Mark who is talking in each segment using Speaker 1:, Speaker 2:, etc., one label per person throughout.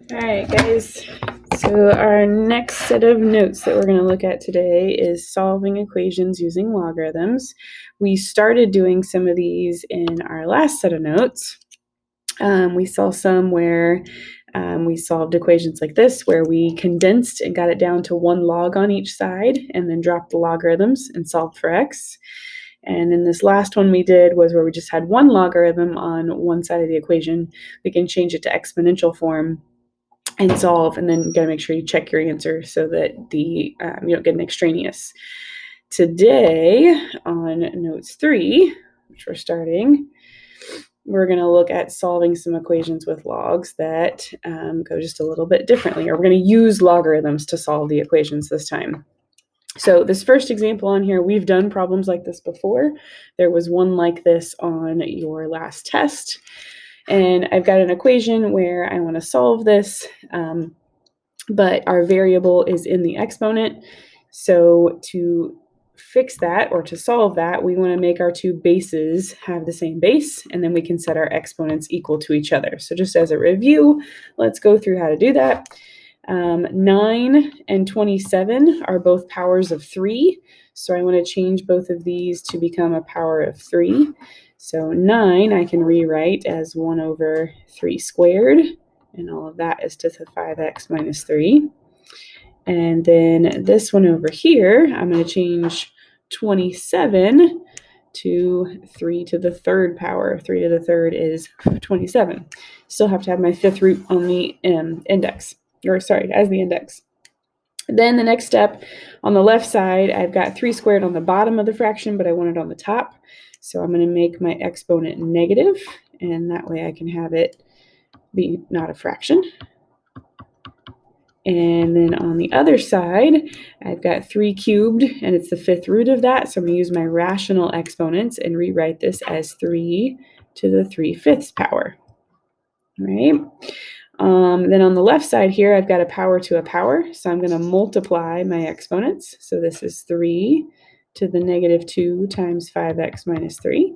Speaker 1: All right, guys. So our next set of notes that we're going to look at today is solving equations using logarithms. We started doing some of these in our last set of notes. We saw some where we solved equations like this, where we condensed and got it down to one log on each side and then dropped the logarithms and solved for x. And in this last one we did was where we just had one logarithm on one side of the equation. We can change it to exponential form and solve, and then you gotta make sure you check your answer so that you don't get an extraneous. Today on notes 3, which we're starting, we're going to look at solving some equations with logs that go just a little bit differently, or we're going to use logarithms to solve the equations this time. So this first example on here, we've done problems like this before. There was one like this on your last test. And I've got an equation where I want to solve this, but our variable is in the exponent. So to fix that, or to solve that, we want to make our two bases have the same base, and then we can set our exponents equal to each other. So just as a review, let's go through how to do that. 9 and 27 are both powers of 3. So I want to change both of these to become a power of 3. So 9 I can rewrite as 1 over 3 squared, and all of that is to the 5x minus 3. And then this one over here, I'm going to change 27 to 3 to the third power. 3 to the third is 27. Still have to have my fifth root on the index, or sorry, as the index. Then the next step, on the left side, I've got 3 squared on the bottom of the fraction, but I want it on the top. So I'm going to make my exponent negative, and that way I can have it be not a fraction. And then on the other side, I've got 3 cubed, and it's the fifth root of that. So I'm going to use my rational exponents and rewrite this as 3 to the 3/5 power. All right. Then on the left side here, I've got a power to a power. So I'm going to multiply my exponents. So this is 3 to the negative 2 times 5x minus 3.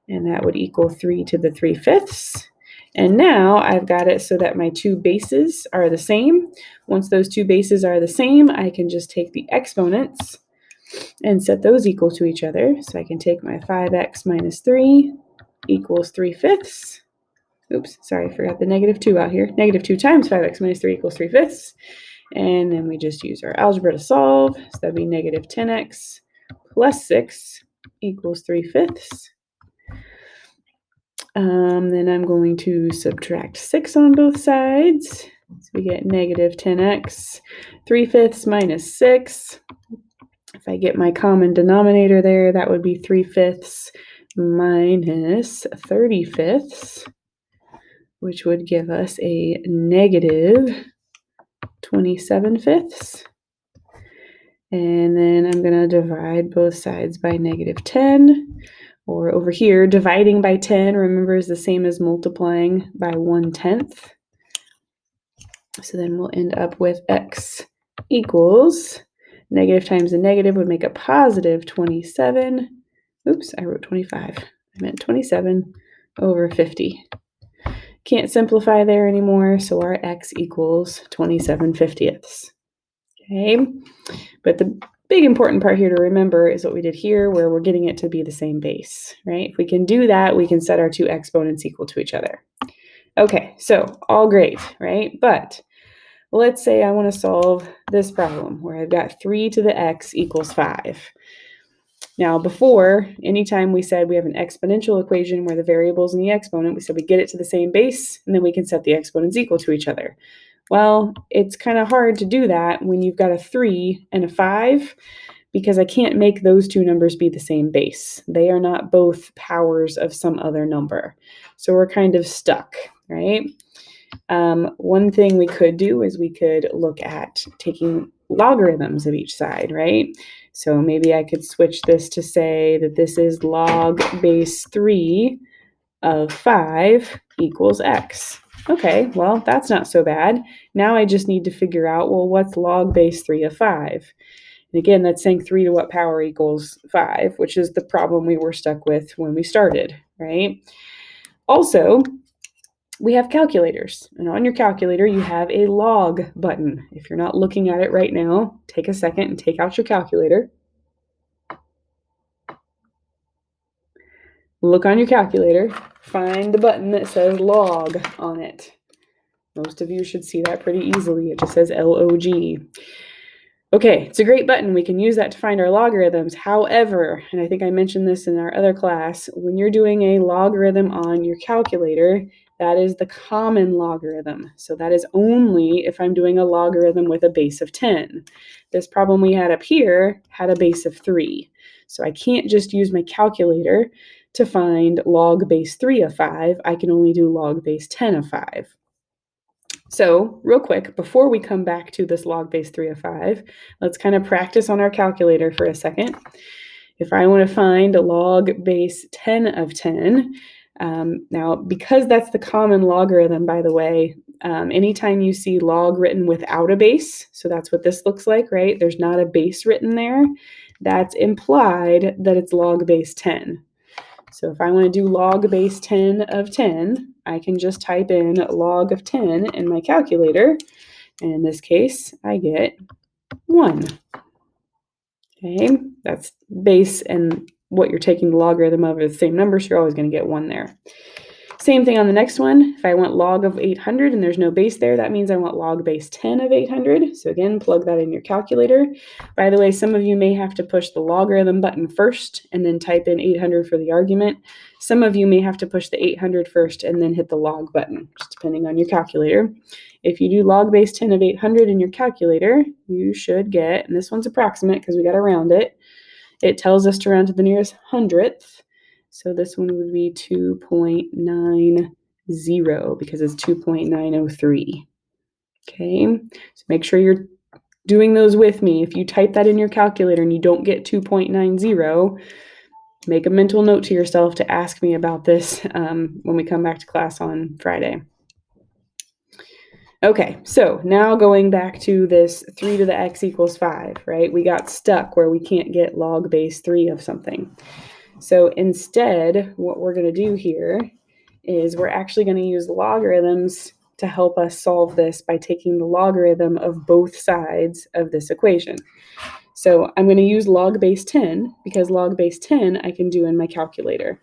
Speaker 1: And that would equal 3 to the 3/5. And now I've got it so that my two bases are the same. Once those two bases are the same, I can just take the exponents and set those equal to each other. So I can take my 5x minus 3 equals 3/5. Oops, sorry, I forgot the negative 2 out here. Negative 2 times 5x minus 3 equals 3/5. And then we just use our algebra to solve. So that'd be negative 10x plus 6 equals 3/5. Then I'm going to subtract 6 on both sides. So we get negative 10x, 3/5 minus 6. If I get my common denominator there, that would be 3/5 minus 30/5, which would give us a negative 27/5. And then I'm going to divide both sides by negative 10. Or over here, dividing by 10, remember, is the same as multiplying by 1/10. So then we'll end up with x equals, negative times a negative would make a positive 27. Oops, I wrote 25. I meant 27 over 50. Can't simplify there anymore, so our x equals 27/50. Okay, but the big important part here to remember is what we did here, where we're getting it to be the same base, right? If we can do that, we can set our two exponents equal to each other. Okay, so all great, right? But let's say I want to solve this problem where I've got 3 to the x equals 5. Now before, anytime we said we have an exponential equation where the variable's in the exponent, we said we get it to the same base, and then we can set the exponents equal to each other. Well, it's kind of hard to do that when you've got a 3 and a 5, because I can't make those two numbers be the same base. They are not both powers of some other number. So we're kind of stuck, right? One thing we could do is we could look at taking logarithms of each side, right? So maybe I could switch this to say that this is log base 3 of 5 equals x. Okay, well, that's not so bad. Now I just need to figure out, well, what's log base 3 of 5? And again, that's saying 3 to what power equals 5, which is the problem we were stuck with when we started, right? Also, we have calculators, and on your calculator you have a log button. If you're not looking at it right now, take a second and take out your calculator. Look on your calculator, find the button that says log on it. Most of you should see that pretty easily. It just says LOG. Okay, it's a great button. We can use that to find our logarithms. However, and I think I mentioned this in our other class, when you're doing a logarithm on your calculator, that is the common logarithm. So that is only if I'm doing a logarithm with a base of 10. This problem we had up here had a base of 3. So I can't just use my calculator to find log base 3 of 5. I can only do log base 10 of 5. So real quick, before we come back to this log base 3 of 5, let's kind of practice on our calculator for a second. If I want to find a log base 10 of 10, now because that's the common logarithm, by the way, anytime you see log written without a base, so that's what this looks like, right? There's not a base written there. That's implied that it's log base 10. So if I want to do log base 10 of 10, I can just type in log of 10 in my calculator. And in this case, I get 1. Okay, that's base and what you're taking the logarithm of is the same number, so you're always going to get 1 there. Same thing on the next one. If I want log of 800 and there's no base there, that means I want log base 10 of 800. So again, plug that in your calculator. By the way, some of you may have to push the logarithm button first and then type in 800 for the argument. Some of you may have to push the 800 first and then hit the log button, just depending on your calculator. If you do log base 10 of 800 in your calculator, you should get, and this one's approximate because we got to round it, it tells us to round to the nearest hundredth. So this one would be 2.90 because it's 2.903. Okay, so make sure you're doing those with me. If you type that in your calculator and you don't get 2.90, make a mental note to yourself to ask me about this when we come back to class on Friday. Okay, so now going back to this 3 to the x equals 5, right? We got stuck where we can't get log base 3 of something. So instead, what we're going to do here is we're actually going to use logarithms to help us solve this by taking the logarithm of both sides of this equation. So I'm going to use log base 10 because log base 10 I can do in my calculator.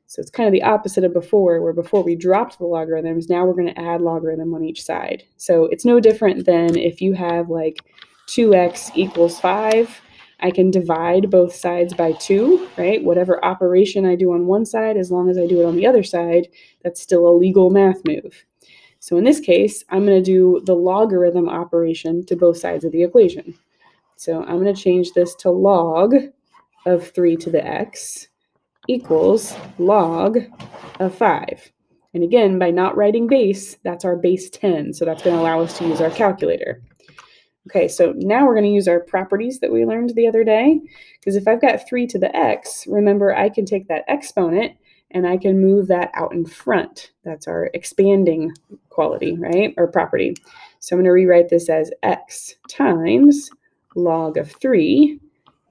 Speaker 1: So it's kind of the opposite of before, where before we dropped the logarithms, now we're going to add logarithm on each side. So it's no different than if you have like 2x equals 5, I can divide both sides by 2, right? Whatever operation I do on one side, as long as I do it on the other side, that's still a legal math move. So in this case, I'm going to do the logarithm operation to both sides of the equation. So I'm going to change this to log of 3 to the x equals log of 5. And again, by not writing base, that's our base 10. So that's going to allow us to use our calculator. Okay, so now we're going to use our properties that we learned the other day, because if I've got 3 to the x, remember I can take that exponent and I can move that out in front. That's our expanding quality, right, or property. So I'm going to rewrite this as x times log of 3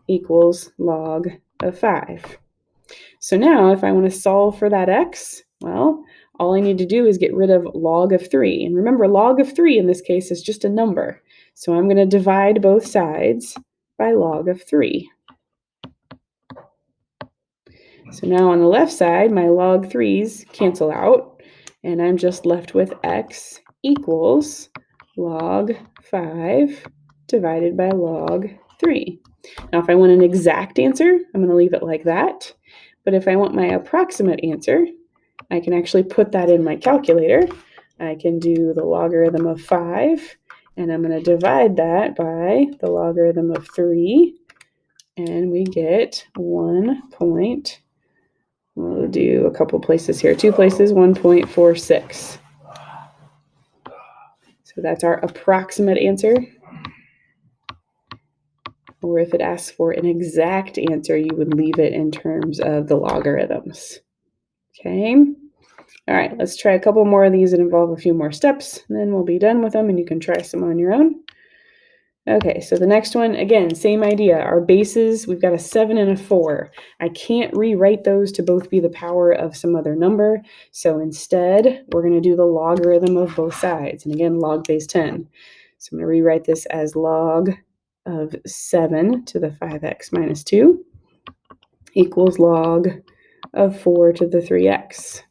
Speaker 1: equals log of 5. So now if I want to solve for that x, well, all I need to do is get rid of log of 3. And remember, log of 3 in this case is just a number. So I'm going to divide both sides by log of 3. So now on the left side, my log 3's cancel out, and I'm just left with x equals log 5 divided by log 3. Now if I want an exact answer, I'm going to leave it like that. But if I want my approximate answer, I can actually put that in my calculator. I can do the logarithm of 5, and I'm going to divide that by the logarithm of 3, and we get 1 point, we'll do a couple places here, 2 places, 1.46. So that's our approximate answer. Or if it asks for an exact answer, you would leave it in terms of the logarithms. Okay. All right, let's try a couple more of these that involve a few more steps, and then we'll be done with them and you can try some on your own. Okay, so the next one, again, same idea. Our bases, we've got a 7 and a 4. I can't rewrite those to both be the power of some other number, so instead, we're going to do the logarithm of both sides. And again, log base 10. So I'm going to rewrite this as log of 7 to the 5x minus 2 equals log of 4 to the 3x.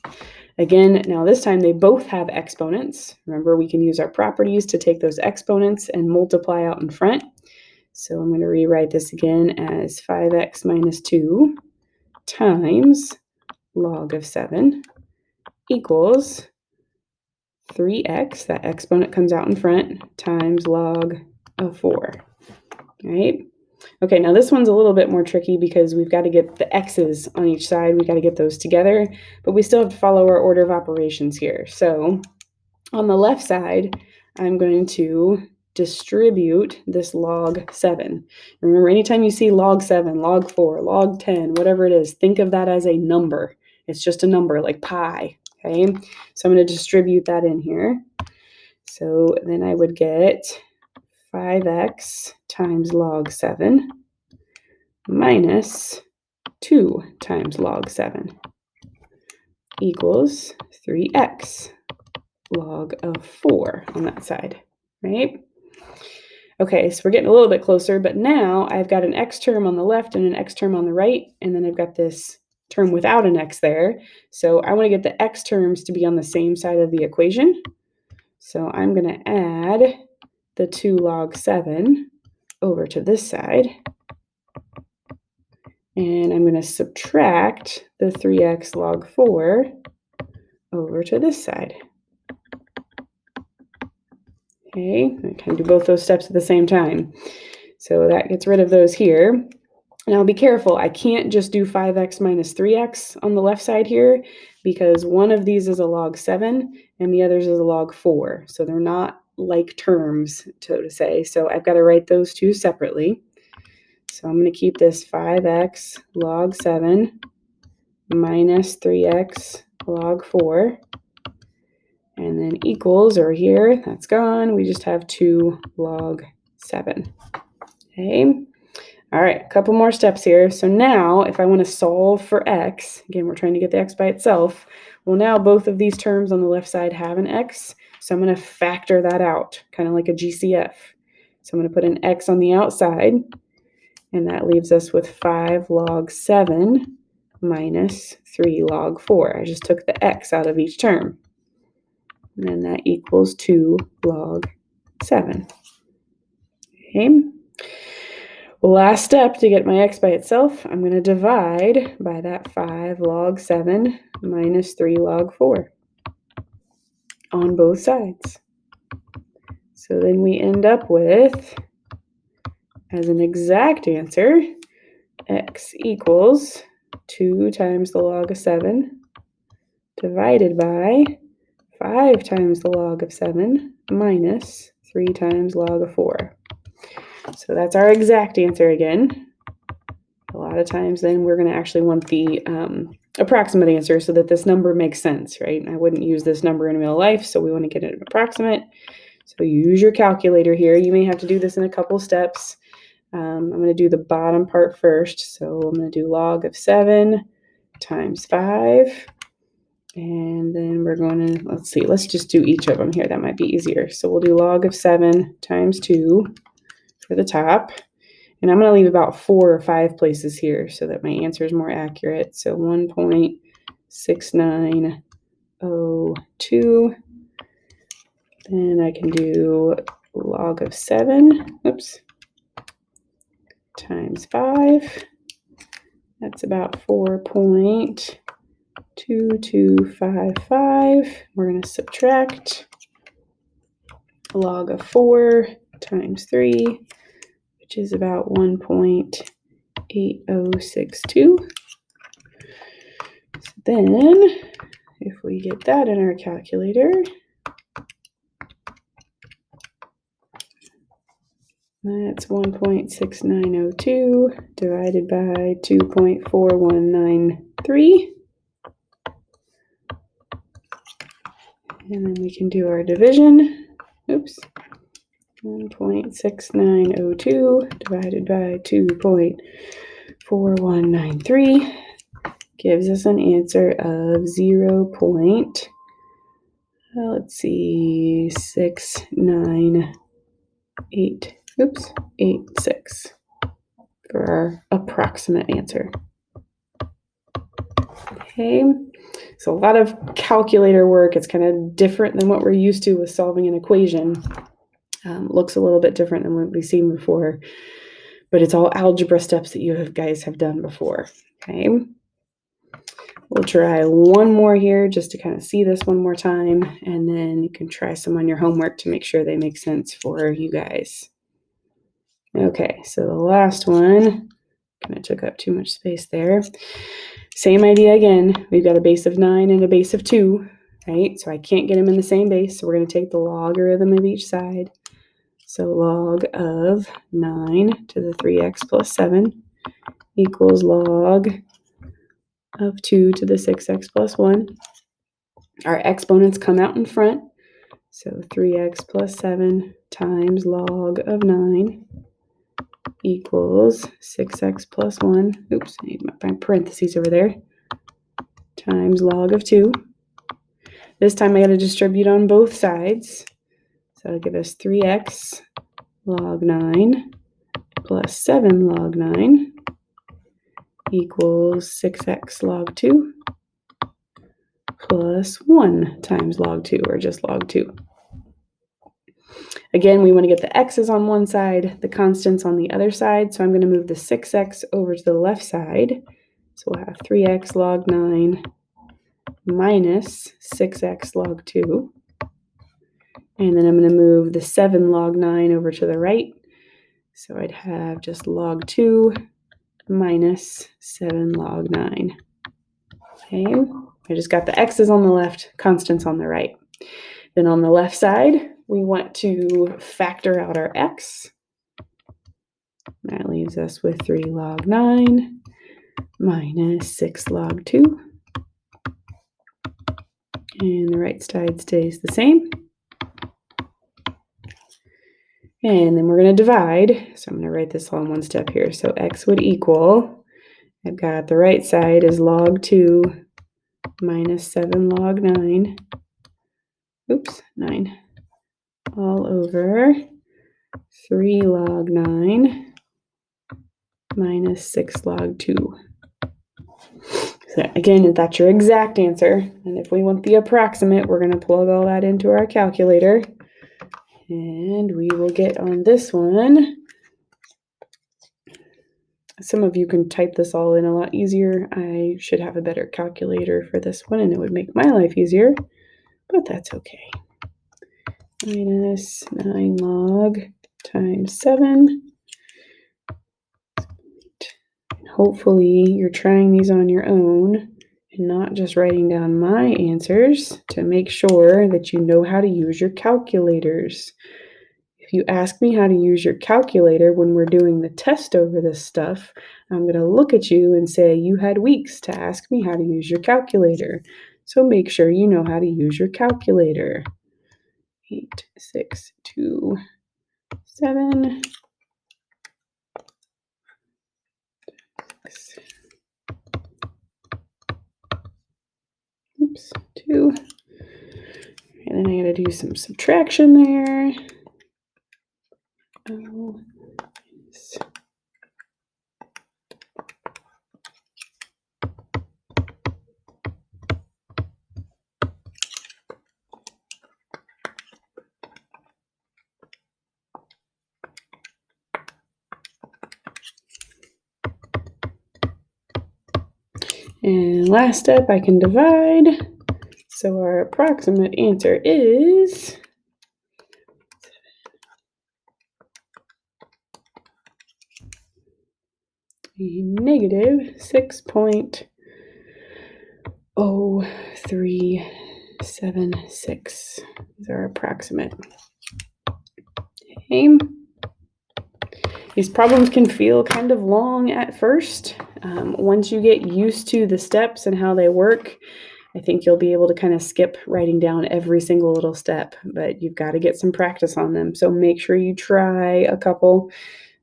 Speaker 1: Again, now this time they both have exponents. Remember, we can use our properties to take those exponents and multiply out in front. So I'm going to rewrite this again as 5x minus 2 times log of 7 equals 3x, that exponent comes out in front, times log of 4. All right? Okay, now this one's a little bit more tricky because we've got to get the x's on each side. We've got to get those together, but we still have to follow our order of operations here. So on the left side, I'm going to distribute this log 7. Remember, anytime you see log 7, log 4, log 10, whatever it is, think of that as a number. It's just a number like pi, okay? So I'm going to distribute that in here. So then I would get 5x times log 7 minus 2 times log 7 equals 3x log of 4 on that side, right? Okay, so we're getting a little bit closer, but now I've got an x term on the left and an x term on the right, and then I've got this term without an x there. So I want to get the x terms to be on the same side of the equation. So I'm going to add the 2 log 7 over to this side. And I'm going to subtract the 3x log 4 over to this side. Okay, I can do both those steps at the same time. So that gets rid of those here. Now be careful, I can't just do 5x minus 3x on the left side here because one of these is a log 7 and the other is a log 4. So they're not like terms, so to say. So I've got to write those two separately. So I'm going to keep this 5x log 7 minus 3x log 4. And then equals over here, that's gone. We just have 2 log 7. Okay. All right, a couple more steps here. So now if I want to solve for x, again, we're trying to get the x by itself. Well, now both of these terms on the left side have an x. So I'm going to factor that out, kind of like a GCF. So I'm going to put an x on the outside. And that leaves us with 5 log 7 minus 3 log 4. I just took the x out of each term. And then that equals 2 log 7. Okay. Last step to get my x by itself, I'm going to divide by that 5 log 7 minus 3 log 4 on both sides. So then we end up with, as an exact answer, x equals 2 times the log of 7 divided by 5 times the log of 7 minus 3 times log of 4. So that's our exact answer again. A lot of times then we're going to actually want the approximate answer so that this number makes sense, right? I wouldn't use this number in real life, so we want to get it approximate. So you use your calculator here. You may have to do this in a couple steps. I'm going to do the bottom part first. So I'm going to do log of 7 times 5. And then we're going to, let's just do each of them here. That might be easier. So we'll do log of 7 times 2 for the top. And I'm going to leave about 4 or 5 places here so that my answer is more accurate. So 1.6902. Then I can do log of 7, times 5. That's about 4.2255. We're going to subtract log of 4 times 3, which is about 1.8062. So then, if we get that in our calculator, that's 1.6902 divided by 2.4193. And then we can do our division. 1.6902 divided by 2.4193 gives us an answer of 0.69886 for our approximate answer. Okay, so a lot of calculator work. It's kind of different than what we're used to with solving an equation. Looks a little bit different than what we've seen before, but it's all algebra steps that you guys have done before. Okay, we'll try one more here just to kind of see this one more time, and then you can try some on your homework to make sure they make sense for you guys. Okay, so the last one kind of took up too much space there. Same idea again. We've got a base of 9 and a base of 2, right? So I can't get them in the same base, so we're going to take the logarithm of each side. So log of 9 to the 3x plus 7 equals log of 2 to the 6x plus 1. Our exponents come out in front. So 3x plus 7 times log of 9 equals 6x plus 1. Oops, I need my parentheses over there. Times log of 2. This time I got to distribute on both sides. So it'll give us 3x log 9 plus 7 log 9 equals 6x log 2 plus 1 times log 2, or just log 2. Again, we want to get the x's on one side, the constants on the other side. So I'm going to move the 6x over to the left side. So we'll have 3x log 9 minus 6x log 2. And then I'm going to move the 7 log 9 over to the right. So I'd have just log 2 minus 7 log 9. Okay, I just got the x's on the left, constants on the right. Then on the left side, we want to factor out our x. That leaves us with 3 log 9 minus 6 log 2. And the right side stays the same. And then we're going to divide. So I'm going to write this all in one step here. So x would equal, I've got the right side is log 2 minus 7 log 9. Oops, 9. All over 3 log 9 minus 6 log 2. So again, that's your exact answer. And if we want the approximate, we're going to plug all that into our calculator. And we will get on this one. Some of you can type this all in a lot easier. I should have a better calculator for this one, and it would make my life easier, but that's okay. Minus 9 log times 7. Hopefully you're trying these on your own and not just writing down my answers to make sure that you know how to use your calculators. If you ask me how to use your calculator when we're doing the test over this stuff, I'm going to look at you and say, you had weeks to ask me how to use your calculator. So make sure you know how to use your calculator. 8, 6, 2, 7. 6. Oops, 2. And then I got to do some subtraction there. Oh, yes. And last step, I can divide. So our approximate answer is a negative 6.0376 is our approximate. Okay. These problems can feel kind of long at first. Once you get used to the steps and how they work, I think you'll be able to kind of skip writing down every single little step, but you've got to get some practice on them. So make sure you try a couple.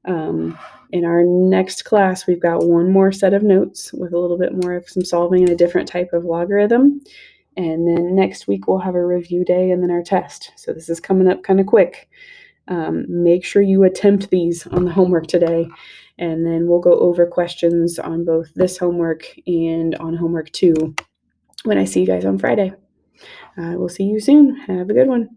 Speaker 1: In our next class, we've got one more set of notes with a little bit more of some solving and a different type of logarithm. And then next week, we'll have a review day and then our test. So this is coming up kind of quick. Make sure you attempt these on the homework today. And then we'll go over questions on both this homework and on homework 2 when I see you guys on Friday. We'll see you soon. Have a good one.